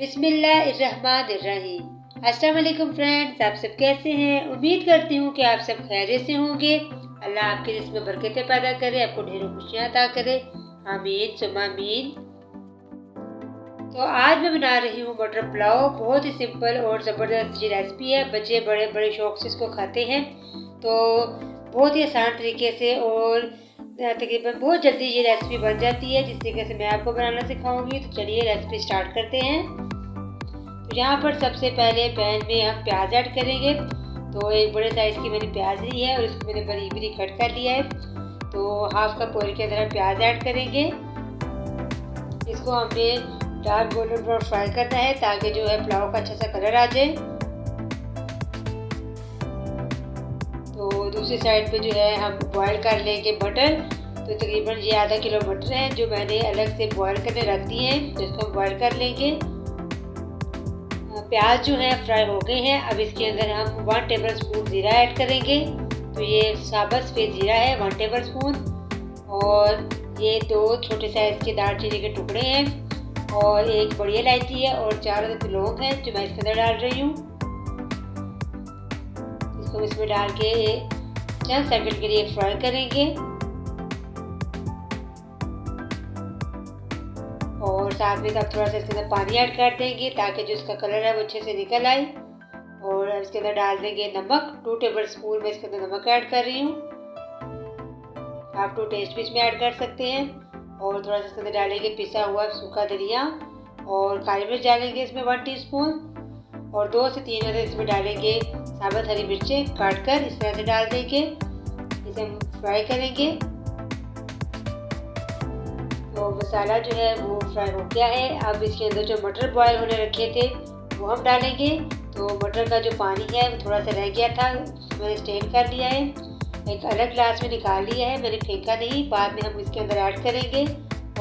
बिस्मिल्लाहिर्रहमानिर्रहीम। अस्सलाम वालेकुम फ्रेंड्स, आप सब कैसे हैं? उम्मीद करती हूँ कि आप सब खैरियत से होंगे। अल्लाह आपके रिज़्क़ में बरकतें पैदा करे, आपको ढेरों खुशियाँ अता करे। आमीन सुम्मा आमीन। तो आज मैं बना रही हूँ मटर पुलाव। बहुत ही सिंपल और ज़बरदस्त ये रेसिपी है। बच्चे बड़े बड़े शौक से इसको खाते हैं। तो बहुत ही आसान तरीके से और तकरीबन बहुत जल्दी ये रेसिपी बन जाती है, जिस तरीके से मैं आपको बनाना सिखाऊंगी। तो चलिए रेसिपी स्टार्ट करते हैं। तो यहाँ पर सबसे पहले पैन में हम प्याज ऐड करेंगे। तो एक बड़े साइज़ की मैंने प्याज ली है और इसको मैंने बारीक बारीक कट कर लिया है। तो हाफ कप ऑयल के अंदर हम प्याज ऐड करेंगे। इसको हमने डार्क गोल्डन ब्राउन फ्राई करना है, ताकि जो है पुलाव का अच्छा सा कलर आ जाए। तो दूसरी साइड पे जो है हम बॉयल कर लेंगे मटर। तो तकरीबन ये आधा किलो मटर है जो मैंने अलग से बॉयल करने रख दिए हैं, तो इसको हम बॉयल कर लेंगे। प्याज जो है फ्राई हो गए हैं। अब इसके अंदर हम 1 टेबल स्पून ज़ीरा ऐड करेंगे। तो ये साबुत सफ़ेद ज़ीरा है 1 टेबल स्पून। और ये 2 छोटे साइज़ के दालचीनी के टुकड़े हैं और एक बड़ी इलायची है और 4 लौंग हैं जो मैं इसके अंदर डाल रही हूँ। इसको इसमें डाल के चंद सेकंड के लिए फ्राई करेंगे। और साथ में अब थोड़ा सा इसके अंदर पानी ऐड कर देंगे, ताकि जो इसका कलर है वो अच्छे से निकल आए। और अब इसके अंदर डाल देंगे नमक। 2 टेबल स्पून में इसके अंदर नमक ऐड कर रही हूँ। आप टू टेस्ट भी इसमें ऐड कर सकते हैं। और थोड़ा सा इसके अंदर डालेंगे पिसा हुआ सूखा धनिया और काली मिर्च डालेंगे इसमें 1 टीस्पून। और 2 से 3 अदर इसमें डालेंगे साबुत हरी मिर्चें काट कर इस तरह से डाल देंगे। इसे हम फ्राई करेंगे। तो मसाला जो है वो फ्राई हो गया है। अब इसके अंदर जो मटर बॉयल होने रखे थे वो हम डालेंगे। तो मटर का जो पानी है वो थोड़ा सा रह गया था, मैंने स्ट्रेन कर लिया है। एक अलग ग्लास में निकाल लिया है, मैंने फेंका नहीं। बाद में हम इसके अंदर ऐड करेंगे।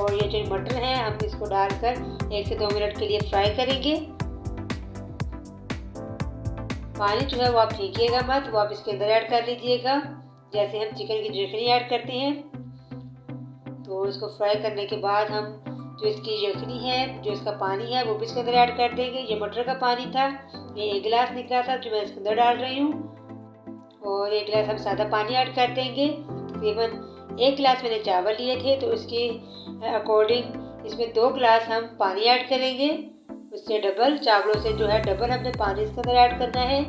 और ये जो मटर है हम इसको डालकर 1 से 2 मिनट के लिए फ्राई करेंगे। पानी जो है वो आप फेंकिएगा मत, वो आप इसके अंदर ऐड कर लीजिएगा, जैसे हम चिकन की यखनी ऐड करते हैं। तो इसको फ्राई करने के बाद हम जो इसकी यखनी है, जो इसका पानी है वो भी इसके अंदर ऐड कर देंगे। ये मटर का पानी था, ये 1 गिलास निकला था जो मैं इसके अंदर डाल रही हूँ। और 1 गिलास हम सादा पानी ऐड कर देंगे। तकरीबन 1 गिलास मैंने चावल लिए थे, तो इसके अकॉर्डिंग इसमें 2 गिलास हम पानी ऐड करेंगे। उससे डबल, चावलों से जो है डबल हमने पानी इसके अंदर ऐड करना है।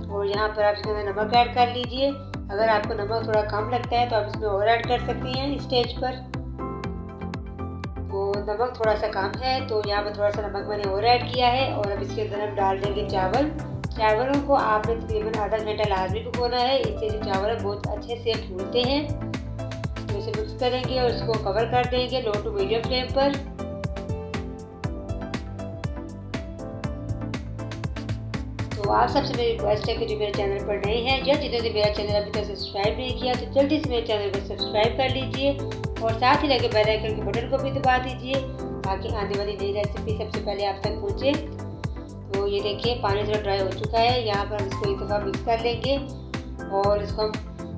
और यहाँ पर आप इसके अंदर नमक ऐड कर लीजिए। अगर आपको नमक थोड़ा कम लगता है तो आप इसमें और ऐड कर सकते हैं इस स्टेज पर। तो नमक थोड़ा सा कम है तो यहाँ पर थोड़ा सा नमक मैंने और ऐड किया है। और अब इसके अंदर हम डाल देंगे चावल। चावलों को आपने तकरीबन आधा घंटा लाजमी पकाना है, इससे जो चावल है बहुत अच्छे से फूलते हैं। तो इसे मिक्स करेंगे और इसको कवर कर देंगे लो टू मीडियम फ्लेम पर। तो आप सबसे मेरी रिक्वेस्ट है कि जो मेरे चैनल पर नए हैं या जिन्होंने मेरा चैनल अभी तक सब्सक्राइब नहीं किया, तो जल्दी से मेरे चैनल को सब्सक्राइब कर लीजिए और साथ ही लगे बेल आइकन के बटन को भी दबा दीजिए, ताकि आने वाली नई रेसिपी सबसे पहले आप तक पहुंचे। तो ये देखिए पानी थोड़ा ड्राई हो चुका है। यहाँ पर हम इसको एक दफ़ा मिक्स कर लेंगे और इसको हम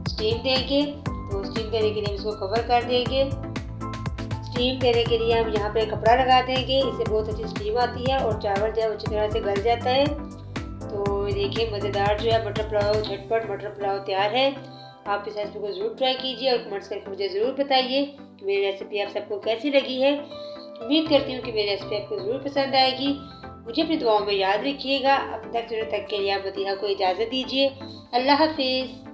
स्टीम देंगे। तो स्टीम देने के लिए हम इसको कवर कर देंगे। स्टीम देने के लिए हम यहाँ पर कपड़ा लगा देंगे, इससे बहुत अच्छी स्टीम आती है और चावल जो है अच्छी तरह से गल जाता है। तो देखिए मज़ेदार जो है मटर पुलाव, झटपट मटर पुलाव तैयार है। आप इस रेसिपी को ज़रूर ट्राई कीजिए और कमेंट्स करके मुझे ज़रूर बताइए कि मेरी रेसिपी आप सबको कैसी लगी है। उम्मीद करती हूँ कि मेरी रेसिपी आपको ज़रूर पसंद आएगी। मुझे अपनी दुआओं में याद रखिएगा। अब तक के लिए आप मदीहा को इजाज़त दीजिए। अल्लाह हाफिज़।